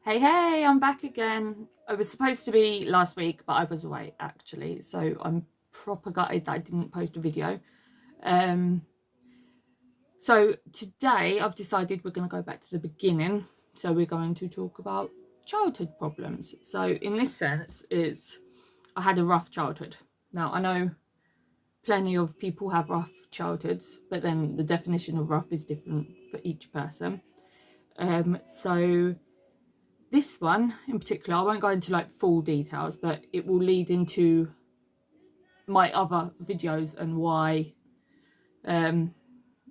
Hey, I'm back again. I was supposed to be last week, but I was away actually, so I'm proper gutted that I didn't post a video. So today I've decided we're going to go back to the beginning. So we're going to talk about childhood problems. So in this sense, I had a rough childhood. Now I know plenty of people have rough childhoods, but then the definition of rough is different for each person. So this one in particular, I won't go into like full details, but it will lead into my other videos and why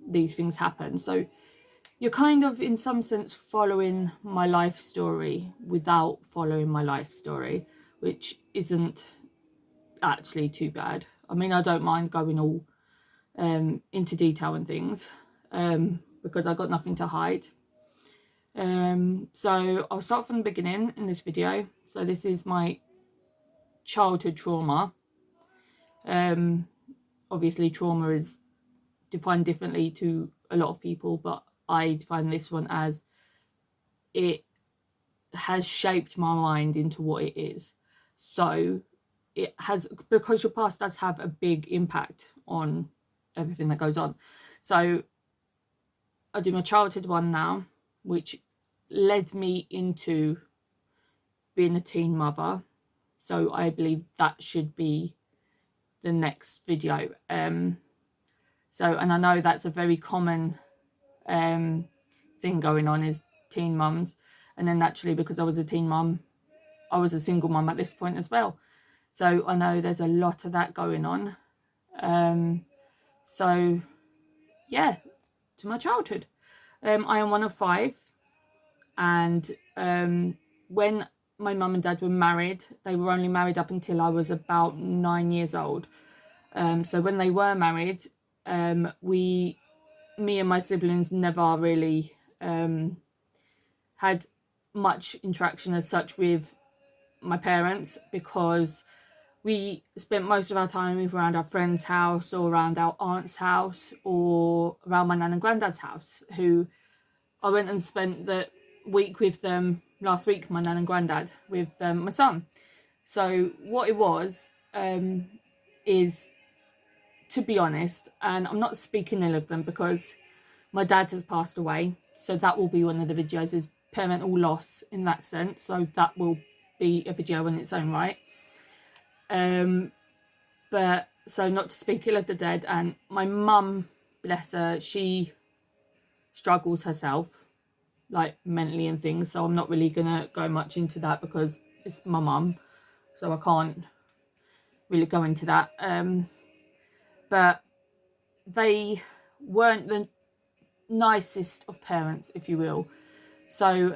these things happen. So you're kind of in some sense following my life story without following my life story, which isn't actually too bad. I mean, I don't mind going all into detail and things because I got nothing to hide. So I'll start from the beginning in this video. So this is my childhood trauma. Obviously trauma is defined differently to a lot of people, but I define this one as it has shaped my mind into what it is. So it has, because your past does have a big impact on everything that goes on. So I do my childhood one now, which led me into being a teen mother. So I believe that should be the next video. And I know that's a very common thing going on, is teen mums. And then naturally, because I was a teen mum, I was a single mum at this point as well. So I know there's a lot of that going on. So yeah, to my childhood. I am one of 5. And when my mum and dad were married, they were only married up until I was about 9 years old. So when they were married, me and my siblings never really had much interaction as such with my parents, because we spent most of our time either around our friend's house or around our aunt's house or around my nan and granddad's house, who I went and spent the week with them last week, my nan and granddad, with my son. So what it was is, to be honest, and I'm not speaking ill of them because my dad has passed away, so that will be one of the videos, is parental loss in that sense. So that will be a video in its own right. But so not to speak ill of the dead, and my mum, bless her, she struggles herself, like mentally and things. So I'm not really gonna go much into that because it's my mum, so I can't really go into that. But they weren't the nicest of parents, if you will. So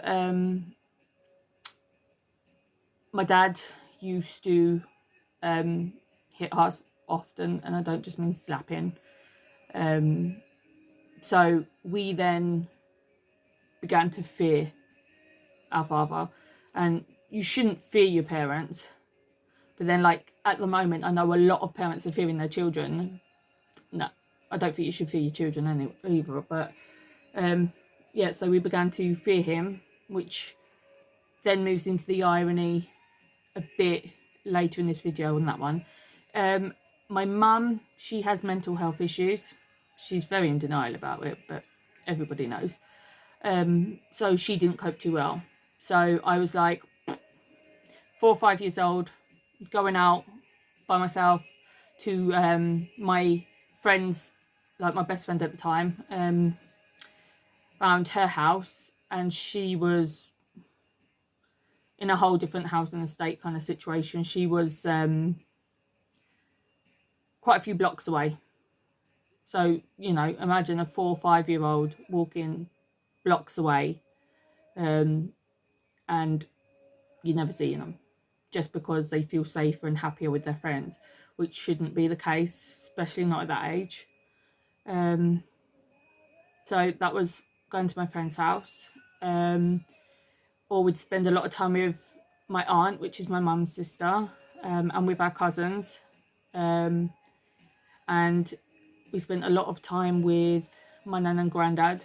my dad used to hit us often, and I don't just mean slapping. So we then began to fear our father, and you shouldn't fear your parents, but then, like, at the moment, I know a lot of parents are fearing their children. No, I don't think you should fear your children either, but yeah, so we began to fear him, which then moves into the irony a bit later in this video on that one. My mum, she has mental health issues. She's very in denial about it, but everybody knows. So she didn't cope too well. So I was like 4 or 5 years old, going out by myself to my friends, like my best friend at the time, around her house, and she was in a whole different housing estate kind of situation. She was quite a few blocks away. So, you know, imagine a 4 or 5 year old walking blocks away, and you never seeing them, just because they feel safer and happier with their friends, which shouldn't be the case, especially not at that age. So that was going to my friend's house, or we'd spend a lot of time with my aunt, which is my mum's sister, and with our cousins, and we spent a lot of time with my nan and granddad,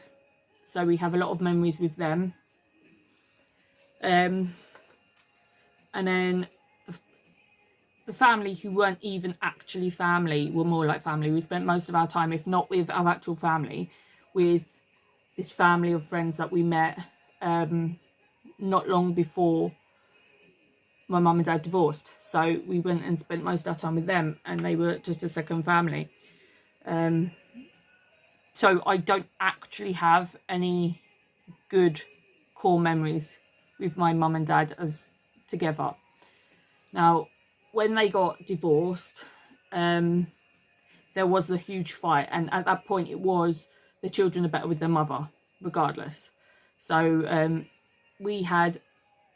so we have a lot of memories with them. And then the family who weren't even actually family were more like family. We spent most of our time, if not with our actual family, with this family of friends that we met not long before my mum and dad divorced. So we went and spent most of our time with them, and they were just a second family. So I don't actually have any good core memories with my mum and dad as together. Now, when they got divorced, there was a huge fight, and at that point it was the children are better with their mother regardless. So we had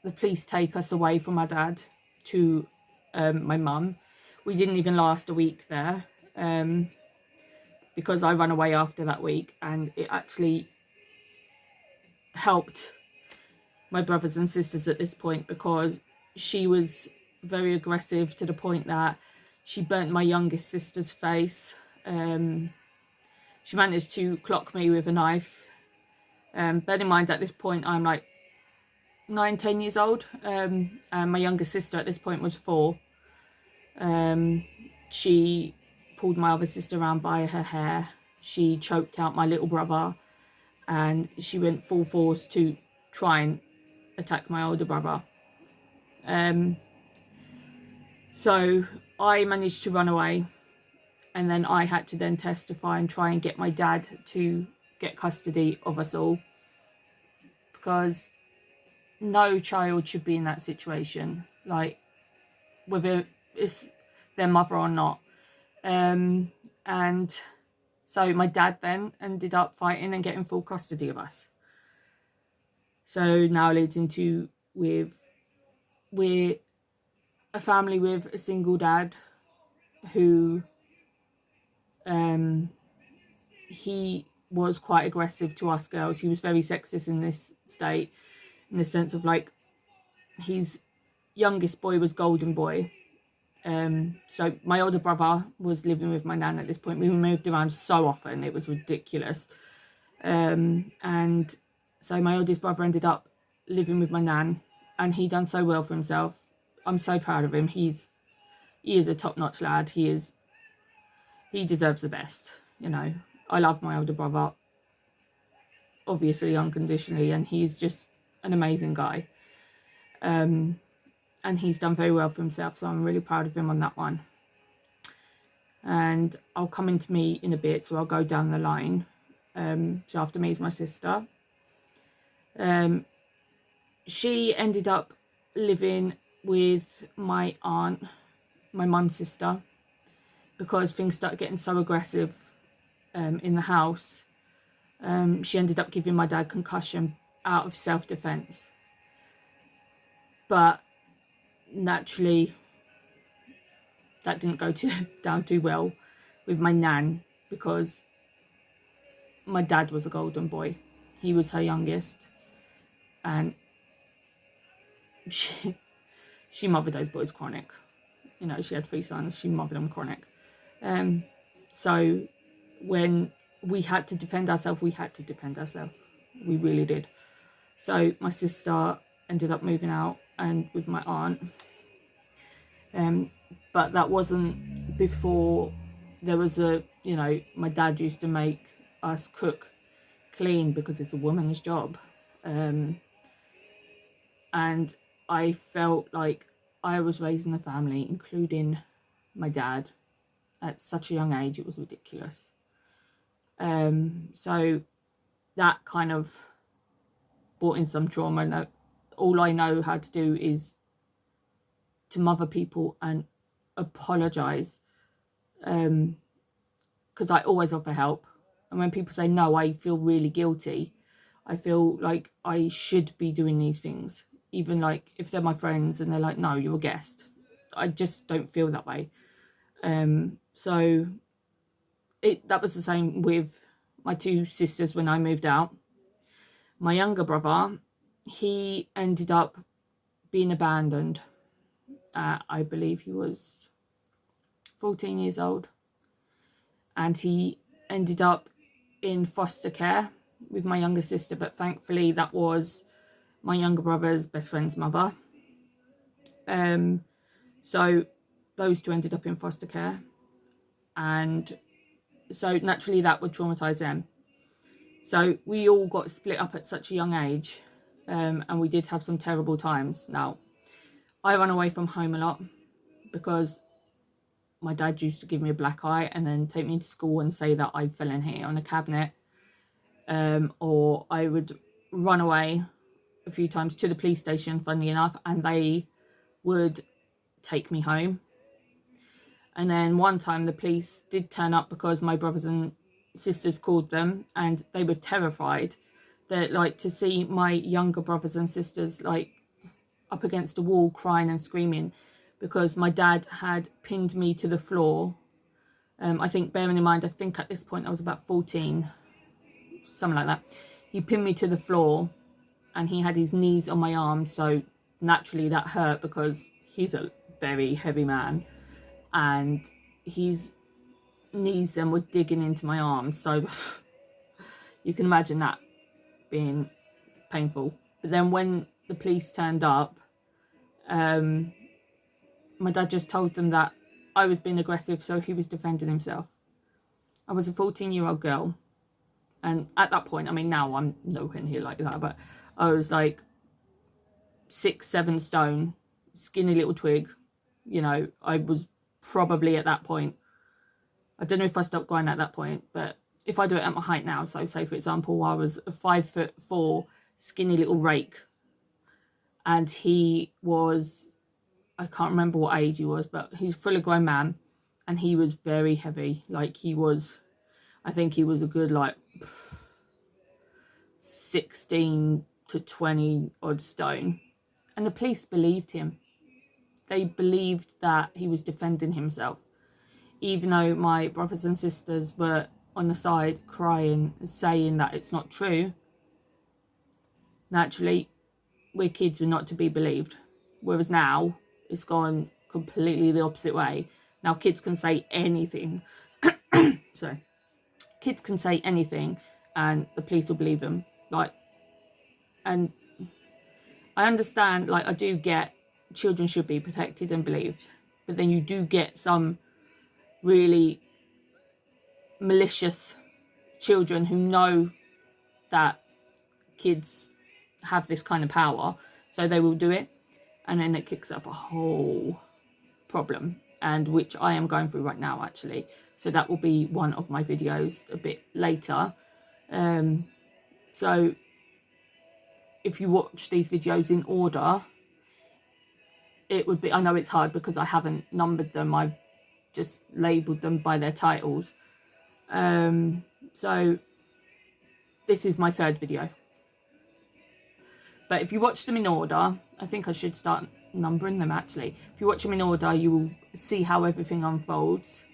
the police take us away from my dad to my mum. We didn't even last a week there, because I ran away after that week, and it actually helped my brothers and sisters at this point, because she was very aggressive to the point that she burnt my youngest sister's face. She managed to clock me with a knife. Bear in mind, at this point I'm like 9-10 years old, and my youngest sister at this point was 4. She pulled my other sister around by her hair. She choked out my little brother, and she went full force to try and attack my older brother. So I managed to run away, and then I had to then testify and try and get my dad to get custody of us all, because no child should be in that situation, like whether it's their mother or not. And so my dad then ended up fighting and getting full custody of us. So now leads into we're a family with a single dad who he was quite aggressive to us girls. He was very sexist in this state, in the sense of like his youngest boy was golden boy. So my older brother was living with my nan at this point. We moved around so often, it was ridiculous. And so my oldest brother ended up living with my nan, and he done so well for himself. I'm so proud of him. He is a top-notch lad. He deserves the best, you know. I love my older brother, obviously unconditionally, and he's just an amazing guy. And he's done very well for himself, so I'm really proud of him on that one. And I'll come into me in a bit, so I'll go down the line. So after me is my sister. She ended up living with my aunt, my mum's sister, because things started getting so aggressive in the house. She ended up giving my dad concussion out of self-defense. But naturally, that didn't go down too well with my nan, because my dad was a golden boy. He was her youngest, and she mothered those boys chronic. You know, she had 3 sons, she mothered them chronic. So when we had to defend ourselves, we we really did. So my sister ended up moving out and with my aunt, but that wasn't before there was my dad used to make us cook, clean, because it's a woman's job. And I felt like I was raising the family, including my dad, at such a young age. It was ridiculous. So that kind of brought in some trauma, and all I know how to do is to mother people and apologize, because I always offer help. And when people say no, I feel really guilty. I feel like I should be doing these things, even like if they're my friends and they're like, no, you're a guest. I just don't feel that way. So that was the same with my 2 sisters when I moved out. My younger brother, he ended up being abandoned. I believe he was 14 years old. And he ended up in foster care with my younger sister, but thankfully that was my younger brother's best friend's mother. So those two ended up in foster care, and so naturally that would traumatize them. So we all got split up at such a young age, and we did have some terrible times. Now, I ran away from home a lot because my dad used to give me a black eye and then take me to school and say that I fell in here on a cabinet, or I would run away a few times to the police station, funnily enough, and they would take me home. And then one time the police did turn up because my brothers and sisters called them, and they were terrified that, like, to see my younger brothers and sisters like up against a wall crying and screaming because my dad had pinned me to the floor. I think, bearing in mind, I think at this point I was about 14, something like that. He pinned me to the floor and he had his knees on my arms, so naturally that hurt because he's a very heavy man and his knees then were digging into my arms, so you can imagine that being painful. But then when the police turned up, my dad just told them that I was being aggressive, so he was defending himself. I was a 14-year-old girl, and at that point, I mean, now I'm nowhere near like that, but I was like 6-7 stone, skinny little twig. You know, I was probably at that point, I don't know if I stopped growing at that point, but if I do it at my height now, so say for example I was a 5'4" skinny little rake, and he was, I can't remember what age he was, but he's a fully grown man, and he was very heavy. Like, he was, I think he was a good like 16 to 20 odd stone, and the police believed him. They believed that he was defending himself, even though my brothers and sisters were on the side crying, saying that it's not true. Naturally, we're kids, we're not to be believed. Whereas now, it's gone completely the opposite way. Now kids can say anything. So, kids can say anything and the police will believe them. Like, and I understand, like, I do get children should be protected and believed. But then you do get some really malicious children who know that kids have this kind of power, so they will do it, and then it kicks up a whole problem, and which I am going through right now actually, so that will be one of my videos a bit later. So if you watch these videos in order, it would be, I know it's hard because I haven't numbered them, I've just labelled them by their titles. So this is my third video. But if you watch them in order, I think I should start numbering them actually. If you watch them in order, you will see how everything unfolds.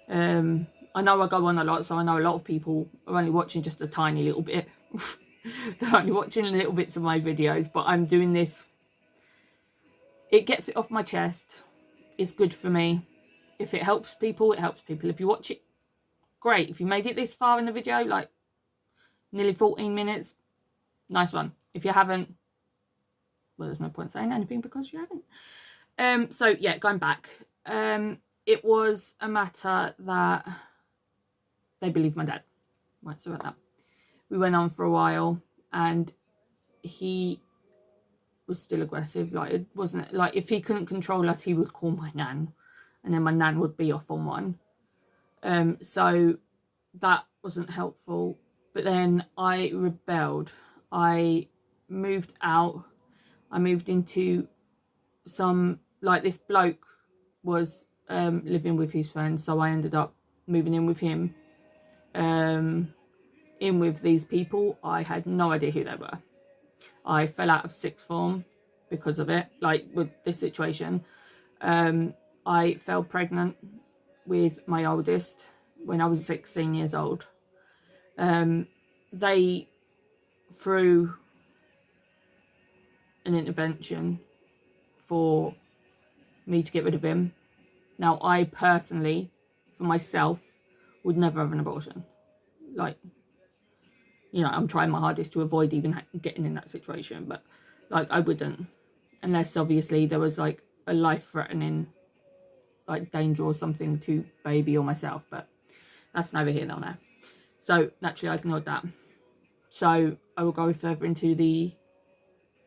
I know I go on a lot, so I know a lot of people are only watching just a tiny little bit. They're only watching little bits of my videos, but I'm doing this. It gets it off my chest. It's good for me. If it helps people, it helps people. If you watch it, great. If you made it this far in the video, like nearly 14 minutes, nice one. If you haven't, well, there's no point saying anything because you haven't. So yeah, going back, it was a matter that they believed my dad. Right, so about that. We went on for a while and he was still aggressive. Like, it wasn't like, if he couldn't control us, he would call my nan, and then my nan would be off on one. So that wasn't helpful. But then I rebelled. I moved out. I moved into some, like, this bloke was living with his friends, so I ended up moving in with him. In with these people. I had no idea who they were. I fell out of sixth form because of it, like with this situation. I fell pregnant with my oldest when I was 16 years old. They, through an intervention for me to get rid of him. Now, I personally, for myself, would never have an abortion. Like, you know, I'm trying my hardest to avoid even getting in that situation, but like I wouldn't, unless obviously there was like a life-threatening like danger or something to baby or myself, but that's neither here nor there. So naturally I ignored that. So I will go further into the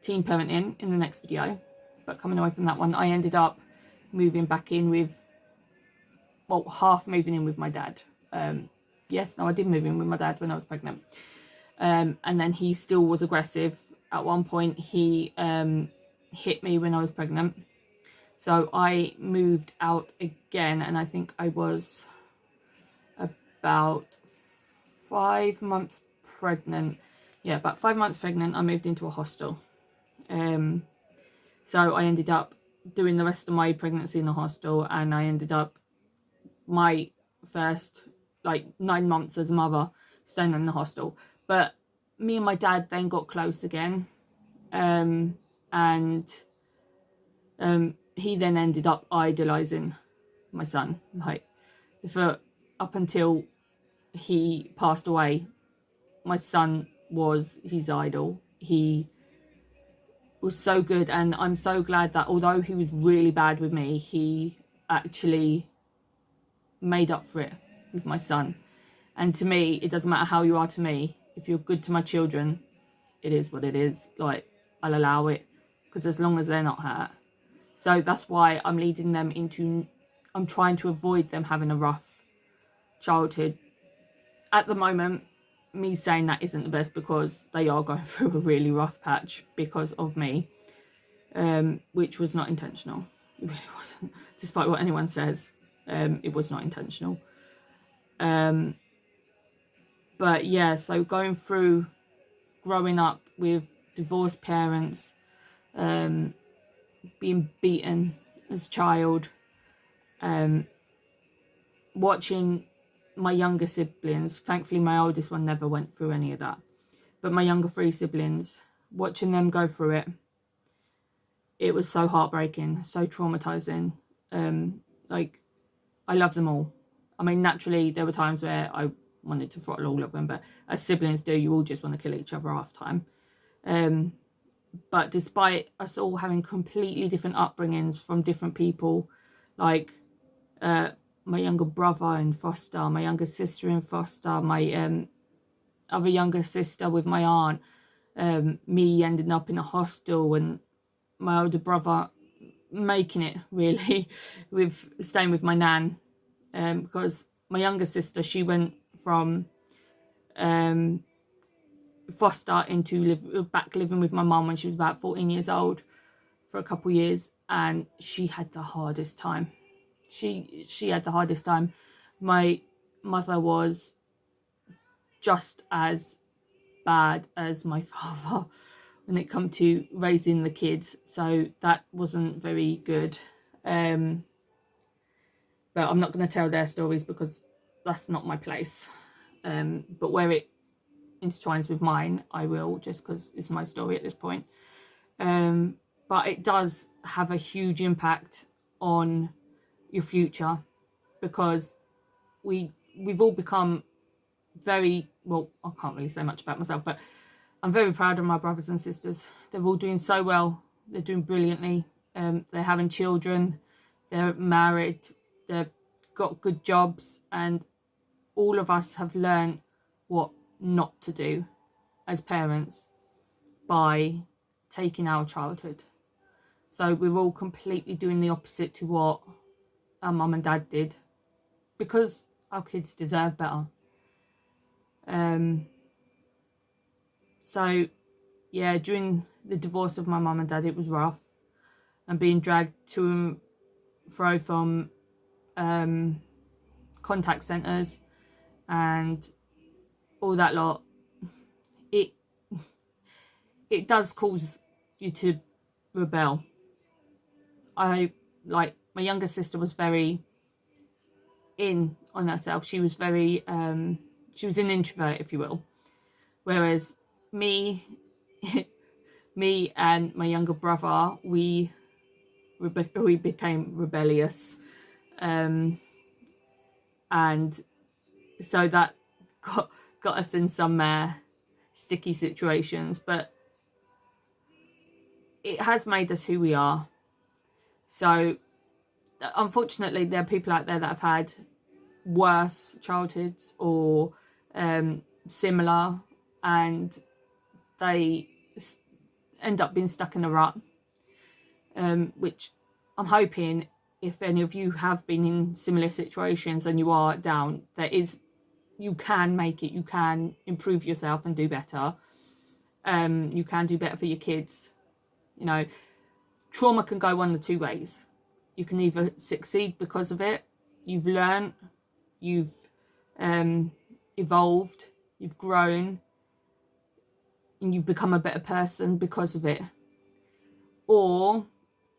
teen parenting in the next video, but coming away from that one, I ended up moving back in with, well, half moving in with my dad. Yes, no, I did move in with my dad when I was pregnant. And then he still was aggressive. At one point, he hit me when I was pregnant. So I moved out again, and I think I was about 5 months pregnant. Yeah, about 5 months pregnant, I moved into a hostel. So I ended up doing the rest of my pregnancy in a hostel, and I ended up my first like 9 months as a mother staying in the hostel. But me and my dad then got close again, and he then ended up idolizing my son. Like, for up until he passed away, my son was his idol. He was so good, and I'm so glad that although he was really bad with me, he actually made up for it with my son. And to me, it doesn't matter how you are to me. If you're good to my children, it is what it is. Like, I'll allow it, because as long as they're not hurt. So that's why I'm leading them into, I'm trying to avoid them having a rough childhood. At the moment, me saying that isn't the best, because they are going through a really rough patch because of me, which was not intentional. It really wasn't. Despite what anyone says, it was not intentional. But yeah, so going through growing up with divorced parents, being beaten as a child, watching my younger siblings, thankfully my oldest one never went through any of that, but my younger 3 siblings, watching them go through it, it was so heartbreaking, so traumatizing. Like, I love them all. I mean, naturally there were times where I wanted to throttle all of them, but as siblings do, you all just want to kill each other half the time. But despite us all having completely different upbringings from different people, like my younger brother in foster, my younger sister in foster, my other younger sister with my aunt, me ending up in a hostel, and my older brother making it really with staying with my nan, because my younger sister, she went from foster into back living with my mum when she was about 14 years old for a couple of years, and she had the hardest time. She had the hardest time. My mother was just as bad as my father when it come to raising the kids, so that wasn't very good. But I'm not going to tell their stories because that's not my place. But where it intertwines with mine, I will, just because it's my story at this point. But it does have a huge impact on your future, because we've all become very, well, I can't really say much about myself, but I'm very proud of my brothers and sisters. They're all doing so well. They're doing brilliantly. They're having children. They're married. They've got good jobs, and all of us have learned what not to do as parents by taking our childhood. So we're all completely doing the opposite to what our mum and dad did, because our kids deserve better. So yeah, during the divorce of my mum and dad, it was rough, and being dragged to and fro from contact centres and all that lot, it does cause you to rebel. I, like, my younger sister was very in on herself. She was very she was an introvert, if you will, whereas me me and my younger brother, we became rebellious, and So that got us in some sticky situations, but it has made us who we are. So unfortunately, there are people out there that have had worse childhoods or similar, and they end up being stuck in a rut, which I'm hoping, if any of you have been in similar situations and you are down, you can make it, you can improve yourself and do better. You can do better for your kids. You know, trauma can go one of two ways. You can either succeed because of it, you've learned, you've evolved, you've grown, and you've become a better person because of it. Or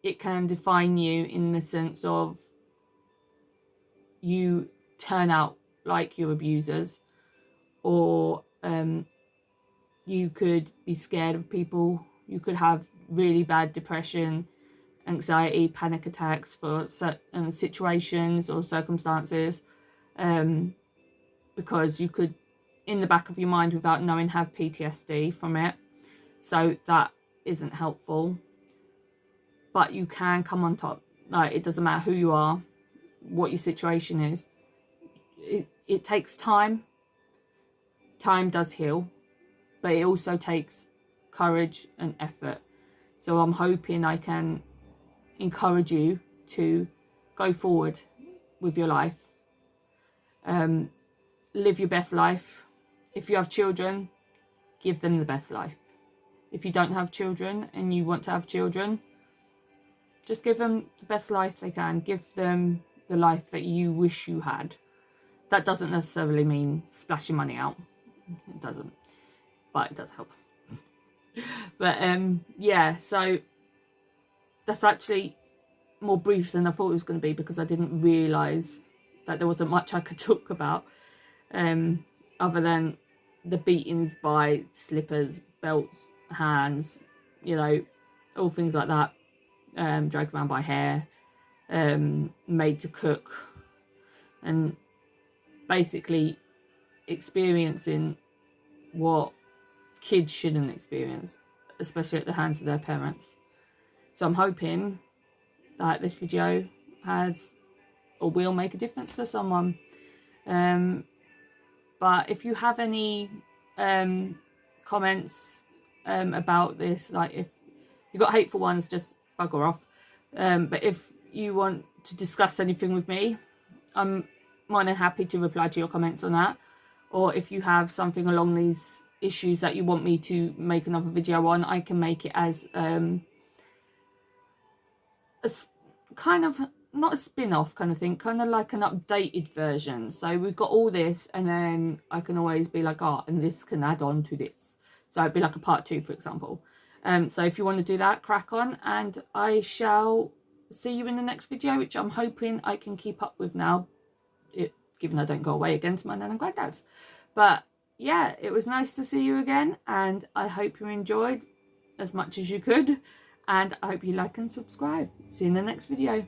it can define you in the sense of you turn out like your abusers, or you could be scared of people, you could have really bad depression, anxiety, panic attacks for certain situations or circumstances, because you could, in the back of your mind without knowing, have PTSD from it. So that isn't helpful. But you can come on top. Like, it doesn't matter who you are, what your situation is. It takes time. Time does heal, but it also takes courage and effort. So I'm hoping I can encourage you to go forward with your life. Live your best life. If you have children, give them the best life. If you don't have children and you want to have children, just give them the best life they can. Give them the life that you wish you had. That doesn't necessarily mean splashing money out. It doesn't. But it does help. But yeah, so that's actually more brief than I thought it was going to be, because I didn't realise that there wasn't much I could talk about, other than the beatings by slippers, belts, hands, you know, all things like that, dragged around by hair, made to cook, and basically experiencing what kids shouldn't experience, especially at the hands of their parents. So I'm hoping that this video has or will make a difference to someone. But if you have any comments about this, like if you've got hateful ones, just bugger off. But if you want to discuss anything with me, I'm more than happy to reply to your comments on that. Or if you have something along these issues that you want me to make another video on, I can make it as a kind of, not a spin-off kind of thing, kind of like an updated version. So we've got all this, and then I can always be like, oh, and this can add on to this. So it'd be like a part 2, for example. So if you want to do that, crack on, and I shall see you in the next video, which I'm hoping I can keep up with now, given I don't go away again to my nan and granddad's. But yeah, it was nice to see you again, and I hope you enjoyed as much as you could, and I hope you like and subscribe. See you in the next video.